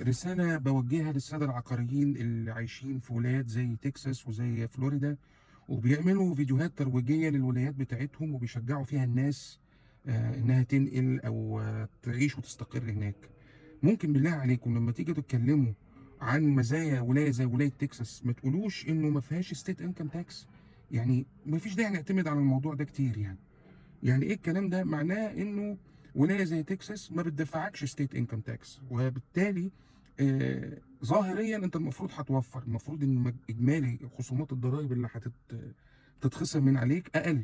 رسالة بوجهها للسادة العقاريين اللي عايشين في ولايات زي تكساس وزي فلوريدا، وبيعملوا فيديوهات ترويجية للولايات بتاعتهم وبيشجعوا فيها الناس إنها تنقل أو تعيش وتستقر هناك. ممكن بالله عليكم لما تيجوا تتكلموا عن مزايا ولاية زي ولاية تكساس ما تقولوش إنه ما فيهاش ستيت انكم تاكس. يعني ما فيش داعي نعتمد على الموضوع ده كتير يعني ايه الكلام ده؟ معناه انه ولايه زي تكساس ما بتدفعكش ستيت انكم تاكس، وبالتالي ظاهريا انت المفروض هتوفر، المفروض ان اجمالي خصومات الضرائب اللي هتتخصم من عليك اقل،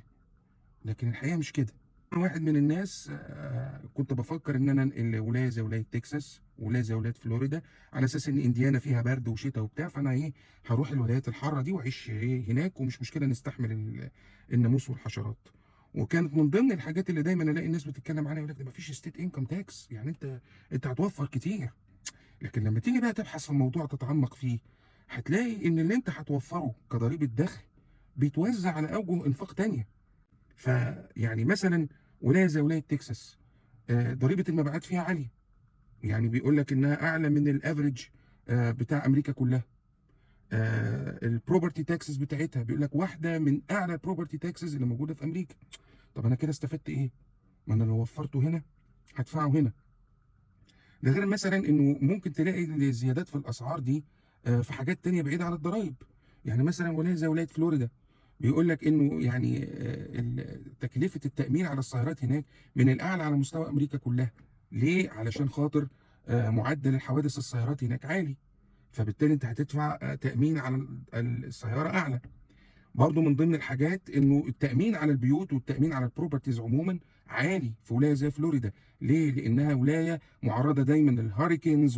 لكن الحقيقه مش كده. انا واحد من الناس كنت بفكر ان انا انقل ولايه زي ولايه تكساس ولايه زي ولايه فلوريدا، على اساس ان انديانا فيها برد وشتاء وبتاع، فانا هروح الولايات الحاره دي واعيش هناك، ومش مشكله نستحمل الناموس والحشرات. وكانت من ضمن الحاجات اللي دايما الاقي الناس بتتكلم عنها، يقول لك ده مفيش ستيت انكم تاكس، يعني انت هتوفر كتير. لكن لما تيجي بقى تبحث في الموضوع تتعمق فيه، هتلاقي ان اللي انت هتوفره كضريبه دخل بيتوزع على اوجه انفاق تانيه. فيعني مثلا ولايه زي ولايه تكساس ضريبه المبيعات فيها عاليه، يعني بيقول لك انها اعلى من الافريج بتاع امريكا كلها. البروبرتي تاكسز بتاعتها بيقول لك واحده من اعلى البروبرتي تاكسز اللي موجوده في امريكا. طب انا كده استفدت ايه؟ ما انا لو وفرته هنا هدفعه هنا. ده غير مثلا انه ممكن تلاقي الزيادات في الاسعار دي في حاجات تانية بعيده عن الضرايب. يعني مثلا ولايه زي ولايه فلوريدا بيقول لك انه يعني تكلفه التامين على السيارات هناك من الاعلى على مستوى امريكا كلها. ليه؟ علشان خاطر معدل الحوادث السيارات هناك عالي، فبالتالي انت هتدفع تامين على السياره اعلى. برضو من ضمن الحاجات انه التامين على البيوت والتامين على البروبرتيز عموما عالي في ولايه زي فلوريدا. ليه؟ لانها ولايه معرضه دايما للهاريكنز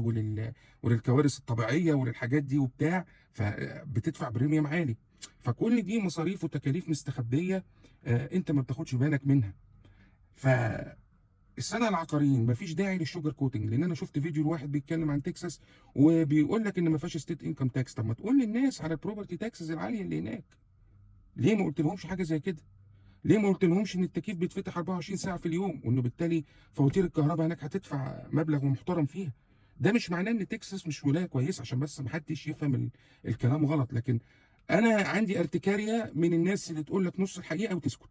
وللكوارث الطبيعيه وللحاجات دي وبتاع، فبتدفع بريميوم عالي. فكل دي مصاريف وتكاليف مستخبيه انت ما بتاخدش بالك منها. فالساده العقاريين مفيش داعي للشوجر كوتنج، لان انا شفت فيديو لواحد بيتكلم عن تكساس وبيقول لك ان ما فيهاش ستيت انكم تاكس. طب ما تقول للناس على البروبرتي تاكسز العاليه اللي هناك. ليه ما قلت لهمش حاجه زي كده؟ ليه ما قلت لهمش ان التكييف بيتفتح 24 ساعه في اليوم، وانه بالتالي فواتير الكهرباء هناك هتدفع مبلغ محترم فيها؟ ده مش معناه ان تكساس مش ولايه كويسه، عشان بس ما حدش يفهم الكلام غلط. لكن انا عندي ارتكاريه من الناس اللي تقول لك نص الحقيقه وتسكت.